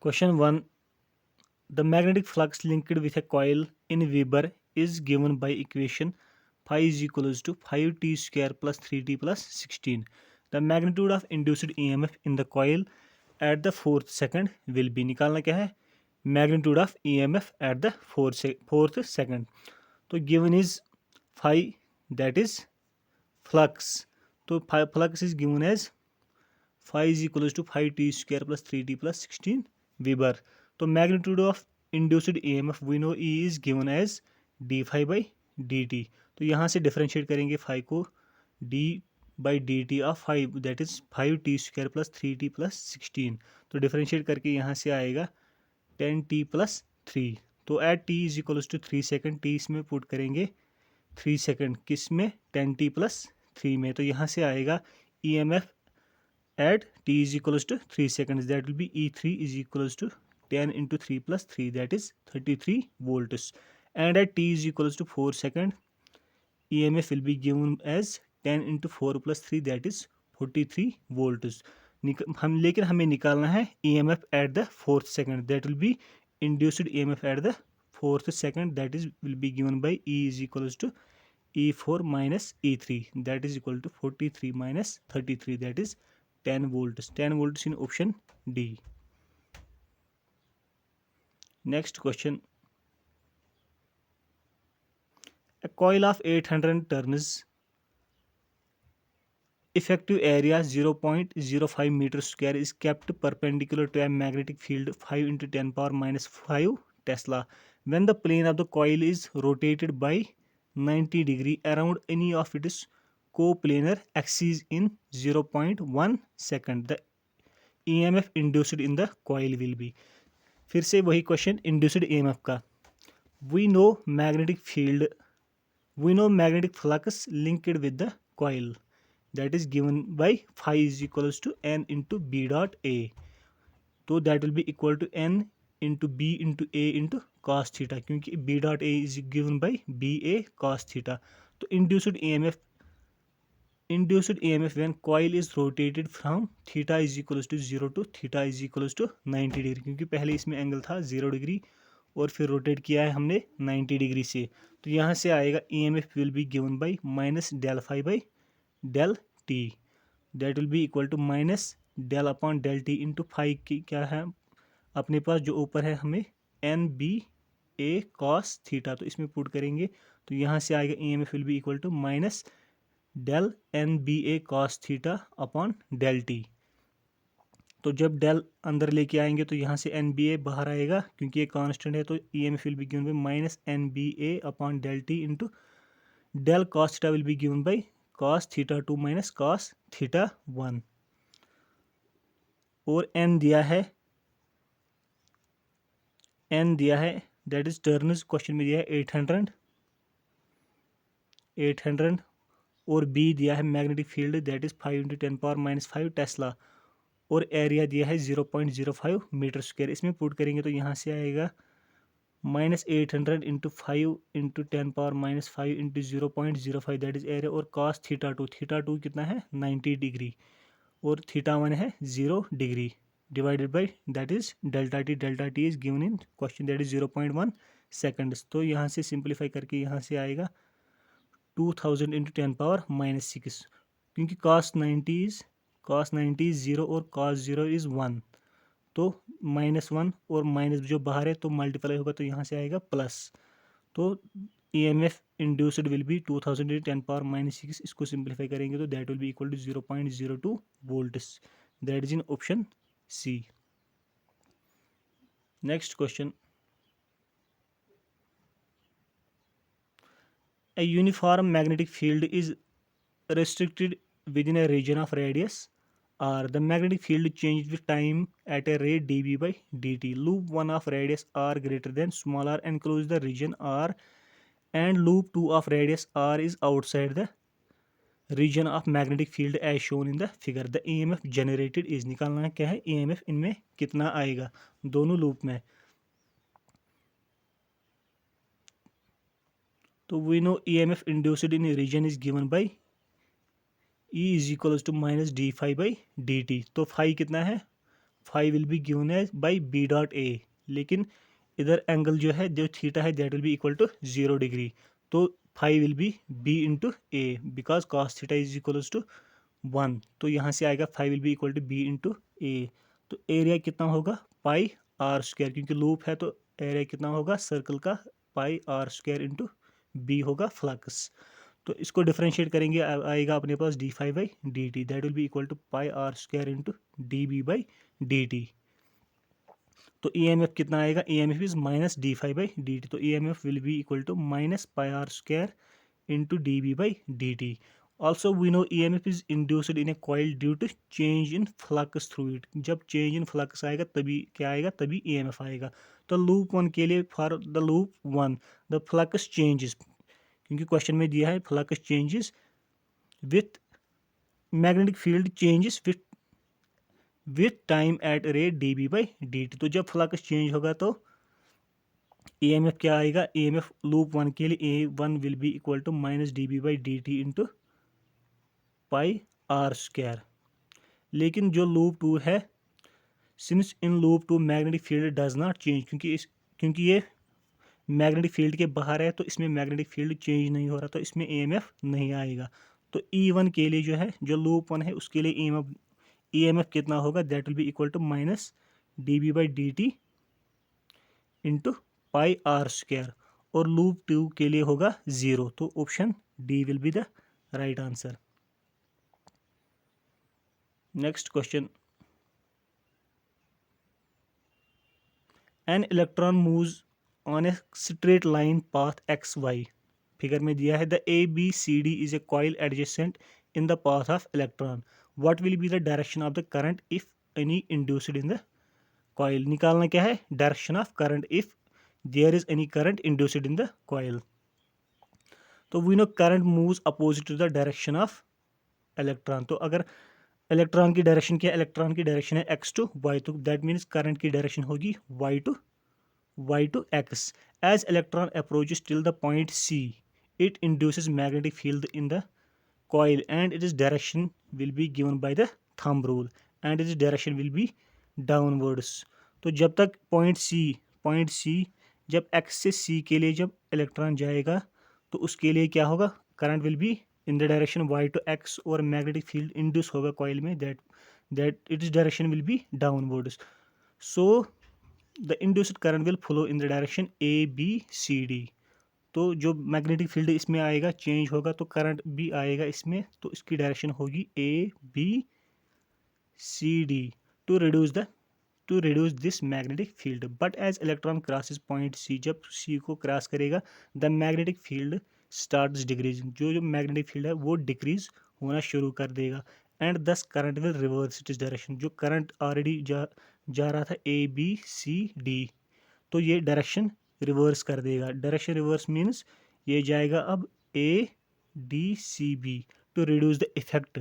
Question 1. The magnetic flux linked with a coil in Weber is given by equation phi is equals to 5t square plus 3t plus 16. The magnitude of induced EMF in the coil at the fourth second will be, निकालना क्या है, magnitude of EMF at the fourth second. तो given is phi, that is flux. तो flux is given as phi is equals to 5t square plus 3t plus 16 Weber. तो magnitude of induced EMF we know E is given as d phi by dt. तो यहाँ से differentiate करेंगे phi को d by dt of 5 that is 5t square plus 3t plus 16. तो differentiate करके यहाँ से आएगा 10t plus 3. तो at t is equals to 3 second, t इसमें पुट करेंगे 3 सेकेंड किस में, 10t plus 3 में. तो यहाँ से आएगा EMF at t is equals to 3 seconds, that will be E3 is equals to 10 into 3 plus 3, that is 33 volts. And at t is equals to 4 second, EMF will be given as 10 into 4 plus 3, that is 43 volts. लेकिन हमें निकालना है EMF at the fourth second, that will be induced EMF at the fourth second, that is will be given by E is equals to E4 minus E3, that is equal to 43 minus 33, that is 10 volts. 10 volts in option D. Next question. A coil of 800 turns, effective area 0.05 meter square is kept perpendicular to a magnetic field 5 into 10 power minus 5 Tesla. When the plane of the coil is rotated by 90 degree around any of its coplanar axes in 0.1 second, the EMF induced in the coil will be. फिर से वही question induced EMF का. We know magnetic flux linked with the coil, that is given by phi is equals to n into b dot a. तो that will be equal to n into b into a into cos theta, क्योंकि b dot a is given by b a cos theta. तो induced EMF when coil is rotated from theta is equals to 0 to theta is equals to 90 degree, क्योंकि पहले इसमें angle था 0 degree और फिर rotate किया है हमने 90 डिग्री से. तो यहाँ से आएगा EMF will be given by minus del phi by del t, that will be equal to minus del upon del t into five की क्या है अपने पास जो ऊपर है हमें N B A cos theta. तो इसमें पुट करेंगे तो यहाँ से आएगा EMF will be equal to minus del N B A cos theta upon del t. तो जब डेल अंदर लेके आएंगे तो यहाँ से एन बी ए बाहर आएगा क्योंकि ये कांस्टेंट है. तो EMF will be given by minus N B A upon del t into del cos theta will be given by cos theta 2 minus cos theta 1. और एन दिया है दैट इज टर्न्स, क्वेश्चन में दिया है 800 और B दिया है magnetic field that is 5 into 10 power minus 5 Tesla और एरिया दिया है 0.05 मीटर स्क्वायर. इसमें पुट करेंगे तो यहाँ से आएगा minus 800 into 5 into 10 power minus 5 into 0.05 that is area. और कॉस थीटा टू कितना है 90 डिग्री और थीटा 1 है 0 degree divided by that is delta T is given in question that is 0.1 seconds. तो यहाँ से सिंप्लीफाई करके यहाँ से आएगा 2000 इंटू 10 पावर माइनस 6, क्योंकि cos 90 इज 0 और cos 0 इज 1. तो -1 और माइनस जो बाहर है तो मल्टीप्लाई होगा तो यहाँ से आएगा प्लस. तो EMF induced will be 2000 into 10 power minus 6. इसको सिंप्लीफाई करेंगे तो that will be equal to 0.02 volts, that is in option C. Next question. A uniform magnetic field is restricted within a region of radius R. The magnetic field changes with time at a rate dB by dt. Loop 1 of radius R greater than small r encloses the region R and loop 2 of radius R is outside the region of magnetic field as shown in the figure. The EMF generated is, निकालना क्या है EMF इनमें कितना आएगा दोनों loop में. तो we know EMF induced in region is given by E is equals to minus d phi by dt. तो phi कितना है phi will be given as by B dot A, लेकिन इधर एंगल जो है, जो थीटा है, that will be equal to 0 degree. तो phi will be B into A, because cos theta is equal to 1। तो यहाँ से आएगा phi will be equal to B into A. तो एरिया कितना होगा, पाई आर स्क्वायर, क्योंकि लूप है तो एरिया कितना होगा सर्कल का, पाई आर स्क्वायर इंटू बी होगा फ्लक्स। तो इसको डिफरेंशिएट करेंगे, आएगा अपने पास d phi by d t, that will be equal to pi are square into d B by d t. तो ई एम एफ कितना आएगा, E M F is minus d phi by d t. तो E M F will be equal to minus pi are square into d B by d t. Also we know EMF is induced in a coil due to change in flux through it। जब change in flux आएगा तभी क्या आएगा, तभी EMF आएगा। तो loop 1 के लिए, for the loop 1 the flux changes, क्योंकि क्वेश्चन में दिया है flux changes with magnetic field changes with time at rate d B by d t. तो जब फ्लक्स चेंज होगा तो EMF क्या आएगा, EMF लूप 1 के लिए A1 will be equal to minus d B by d t into pi are square. लेकिन जो लूप 2 है, since in loop 2 magnetic field does not change, क्योंकि ये मैग्नेटिक फील्ड के बाहर है, तो इसमें मैग्नेटिक फील्ड चेंज नहीं हो रहा, तो इसमें EMF नहीं आएगा। तो E1 के लिए जो है, जो लूप 1 है, उसके लिए EMF कितना होगा, that will be equal to minus d B by d t into pi are square, और लूप 2 के लिए होगा 0। तो option D will be the right answer. Next question. An electron moves on a straight line path xy। Figure में दिया है the ABCD is a coil adjacent in the path of electron। What will be the direction of the current if any induced in the coil। निकालना क्या है, direction of current if there is any current induced in the coil। तो we know current moves opposite to the direction of electron। तो अगर electron की direction क्या है, electron की डायरेक्शन है एक्स टू वाई, तो दैट मीन्स करंट की डायरेक्शन होगी y to x. As electron approaches till the point C, it induces magnetic field in the coil and it is direction will be given by the thumb rule and it is direction will be downwards. तो जब तक point C जब x से सी के लिए जब electron जाएगा, तो उसके लिए क्या होगा, current will be in the direction y to x, और मैग्नेटिक फील्ड इंड्यूस होगा कॉइल में, that its direction will be downwards. So the induced current will flow in the direction ABCD। तो जो मैग्नेटिक फील्ड इसमें आएगा change होगा, तो current भी आएगा इसमें, तो इसकी डायरेक्शन होगी ABCD to reduce this magnetic field. But as electron crosses point C, जब सी को क्रॉस करेगा, the magnetic field starts decreasing, जो मैग्नेटिक फील्ड है वो डिक्रीज होना शुरू कर देगा, and this current will reverse it is direction. जो करंट ऑलरेडी जा रहा था ABCD, तो ये डायरेक्शन रिवर्स कर देगा। डायरेक्शन रिवर्स मीन्स ये जाएगा अब ADCB to reduce the effect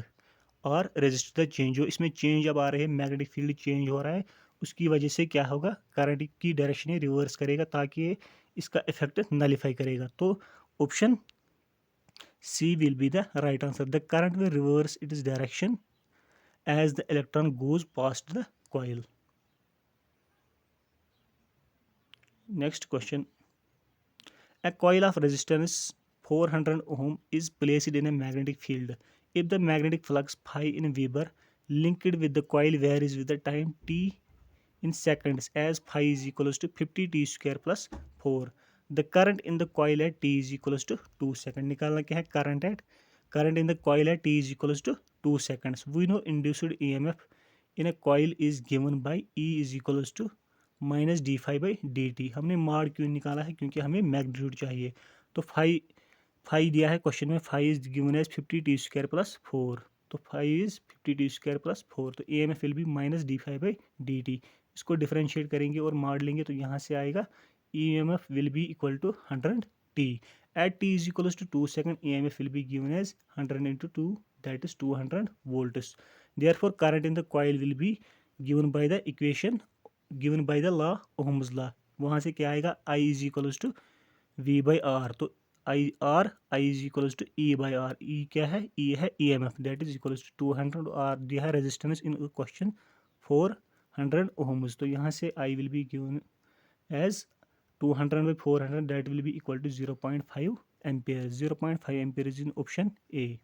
और रेजिस्ट द चेंज। जो इसमें चेंज अब आ रहे हैं, मैग्नेटिक फील्ड चेंज हो रहा है, उसकी वजह से क्या होगा, करंट की डायरेक्शन रिवर्स करेगा ताकि इसका इफेक्ट नलीफाई करेगा। तो option C will be the right answer। The current will reverse its direction as the electron goes past the coil। Next question. A coil of resistance 400 ohm is placed in a magnetic field। If the magnetic flux phi in Weber linked with the coil varies with the time t in seconds as phi is equals to 50 t square plus 4, the current in the coil at t is equals to 2 seconds। निकालना क्या है, current in the coil at t is equals to 2 seconds। We know induced EMF in a coil is given by E is equals to minus d phi by d t. हमने माड क्यों निकाला है, क्योंकि हमें मैग्नीट्यूड चाहिए। तो phi दिया है क्वेश्चन में, phi is given as 50 t square plus 4। तो phi is 50 t square plus 4, तो EMF will be minus d phi by d t. इसको डिफरेंशिएट करेंगे और मार लेंगे, तो यहाँ से आएगा EMF will be equal to 100 t। At t is equal to 2 second, EMF will be given as 100 into 2, that is 200 volts। Therefore current in the coil will be given by the equation given by the law, Ohm's law. वहाँ से क्या आएगा, I is equals to V by R. तो I is equals to E by R. E क्या है, E है EMF, that is equals to 200, और दिया है रेजिस्टेंस इन क्वेश्चन 400 100 ohms. तो यहाँ से I will be given as 200 by 400, that will be equal to 0.5 ampere. 0.5 ampere is in option A.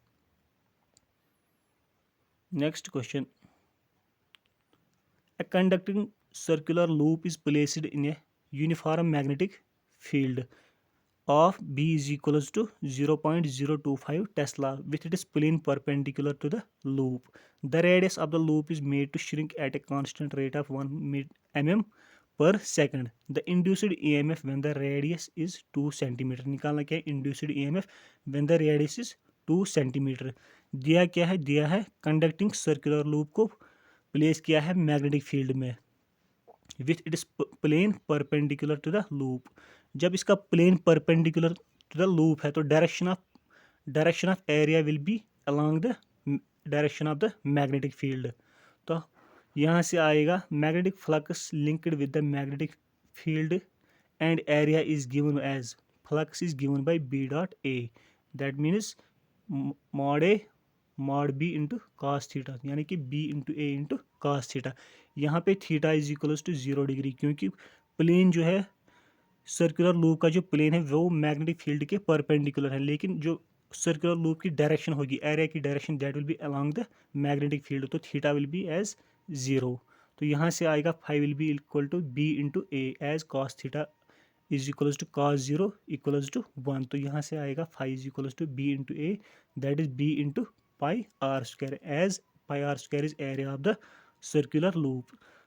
Next question. A conducting circular loop is placed in a uniform magnetic field of B is equals to 0.025 Tesla with its plane perpendicular to the loop. The radius of the loop is made to shrink at a constant rate of 1 mm per second. The induced EMF when the radius is 2 cm. निकालना क्या है induced EMF when the radius is 2 cm. दिया क्या है? दिया है conducting circular loop को place किया है मैग्नेटिक फील्ड में with its plane perpendicular to the loop. जब इसका plane perpendicular to the loop है तो direction of area will be along the direction of the magnetic field. तो यहाँ से आएगा magnetic flux linked with the magnetic field and area is given as flux is given by B dot A. That means mod A mod B into cos theta, यानी कि B into A into cos theta. यहाँ पे theta is equals to 0 degree, क्योंकि plane जो है circular loop का जो plane है वो मैग्नेटिक फील्ड के परपेंडिकुलर है, लेकिन जो सर्कुलर लूप की डायरेक्शन होगी एरिया की direction that will be along the magnetic field. तो थीटा विल बी एज 0. तो यहाँ से आएगा 5 will be equal to B into A as cos theta is equals to cos 0 equals to 1. तो यहाँ से आएगा 5 is equals to B into A that is B into pi are square as pi are square is area of the circular loop.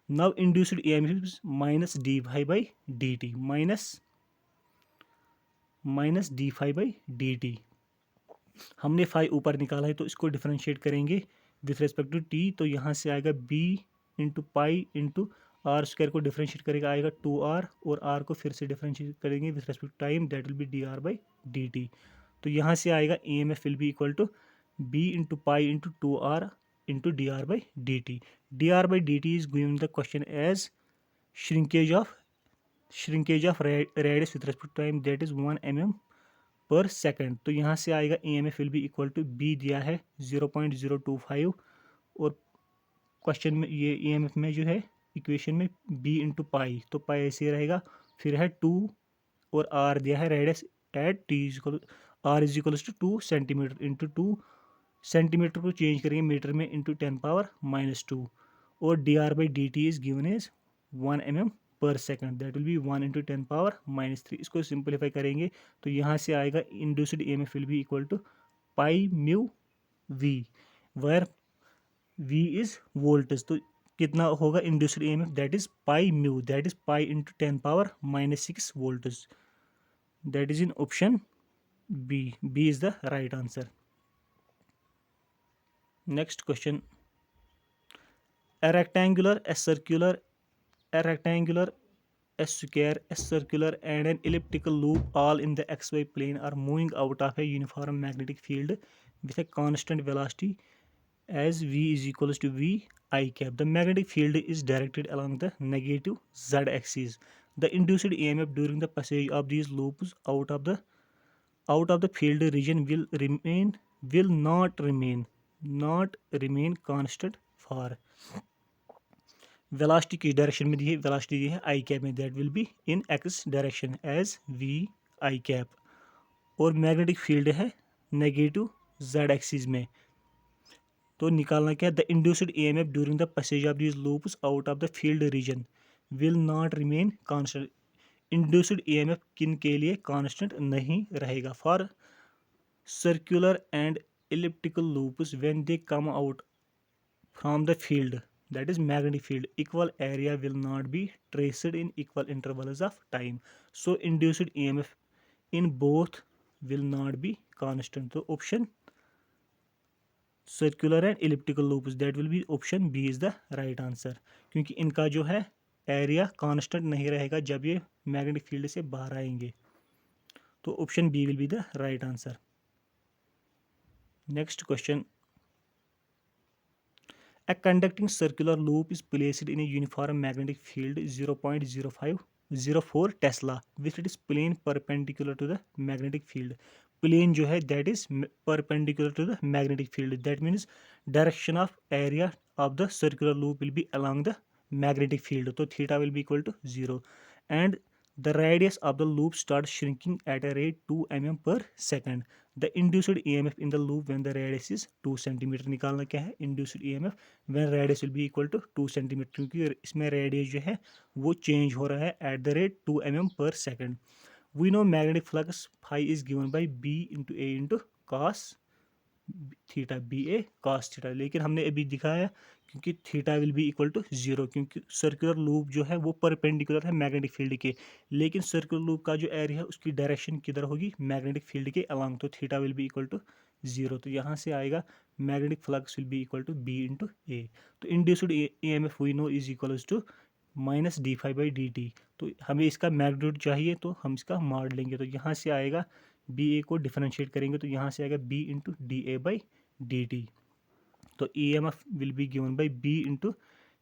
Now induced EMF is minus d phi by dt minus d phi by dt. हमने phi ऊपर निकाला है तो इसको differentiate करेंगे with respect to T. तो यहाँ से आएगा b into pi into R square को डिफरेंशिएट करेगा आएगा 2r और r को फिर से डिफरेंशिएट करेंगे with respect to time that will be d are by d t. तो यहाँ से आएगा EMF will be equal to b into pi into 2r into dr by dt. dr by dt is given in the question as shrinkage of radius with respect to time that is 1 mm per second. तो यहाँ से आएगा EMF will be equal to b दिया है 0.025 और question में ये EMF में जो है इक्वेशन में b इंटू पाई, तो पाई ऐसे रहेगा. फिर है 2 और r दिया है radius at t r is equals to 2 centimetre into 2 centimetre को चेंज करेंगे मीटर में इंटू 10 पावर -2 और d are by d t is given as 1 mm per second that will be 1 into 10 power -3. इसको simplify करेंगे तो यहाँ से आएगा induced EMF will be equal to pi mu V where V is voltage. तो कितना होगा induced EMF that is pi mu that is pi into 10 power -6 voltage. That is in option B. B is the right answer. Next question. A rectangular, a circular, a rectangular, a square, a circular and an elliptical loop all in the xy plane are moving out of a uniform magnetic field with a constant velocity as v is equals to v I cap. The magnetic field is directed along the negative z axis. The induced EMF during the passage of these loops out of the field region will not remain constant for velocity की direction में दी है, velocity दी है i cap में that will be in x direction as v i cap और magnetic field है negative z axis में. तो निकालना क्या है? The induced EMF during the passage of these loops out of the field region will not remain constant. Induced EMF किन के लिए कांस्टेंट नहीं रहेगा? For circular and elliptical loops when they come out from the field that is magnetic field equal area will not be traced in equal intervals of time. So induced EMF in both will not be constant. So option circular and elliptical loops that will be option B is the right answer. क्योंकि इनका जो है area constant नहीं रहेगा जब ये magnetic field से बाहर आएंगे. तो option B will be the right answer. Next question. A conducting circular loop is placed in a uniform magnetic field 0.0504 Tesla with its plane perpendicular to the magnetic field. Plane जो है that is perpendicular to the magnetic field. That means direction of area of the circular loop will be along the magnetic field. So theta will be equal to 0. And the radius of the loop starts shrinking at a rate 2 mm per second. The induced EMF in the loop when the radius is 2 cm. निकालना क्या है? Induced EMF when radius will be equal to 2 cm, क्योंकि इसमें radius जो है वो change हो रहा है at the rate 2 mm per second. We know magnetic flux phi is given by B into A into cos थीटा, बी ए कॉस थीटा. लेकिन हमने अभी दिखाया क्योंकि theta will be equal to 0, क्योंकि सर्कुलर लूप जो है वो परपेंडिकुलर है मैग्नेटिक फील्ड के. लेकिन सर्कुलर लूप का जो एरिया है उसकी डायरेक्शन किधर होगी? मैग्नेटिक फील्ड के अलॉन्ग. तो theta will be equal to 0. तो यहाँ से आएगा magnetic flux will be equal to B into A. तो induced E M F we know is equal to minus d phi by d t. तो हमें इसका मैग्नीट्यूड चाहिए तो हम इसका मॉड लेंगे. तो यहाँ से आएगा बी ए को डिफरेंशिएट करेंगे तो यहाँ से आएगा B into d A by d t. तो E M F will be given by B into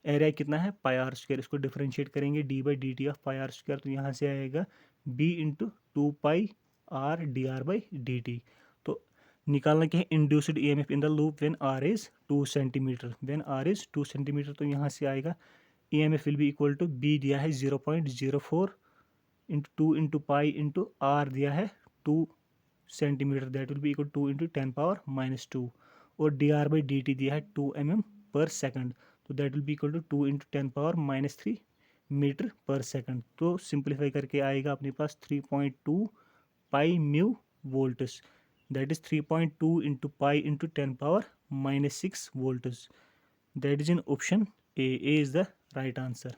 area कितना है? Pi are square. इसको डिफरेंशिएट करेंगे d by d t of pi are square. तो यहाँ से आएगा B into 2 pi r d are by d t. तो निकालना क्या है? Induced E M F in the loop when r is 2 centimetre. When r is 2 centimetre. तो यहाँ से आएगा E M F will be equal to B दिया है 0.04 into 2 into pi into R दिया है 2 centimetre. That will be equal 2 into 10 power minus 2. और d are by d t दिया है 2 mm पर सेकंड. तो that will be equal to 2 into 10 power minus 3 metre per second. तो simplify करके आएगा अपने पास 3.2 पाई mu volts. That is 3.2 into pi into 10 power minus 6 volts. That is in option A. A is the right answer.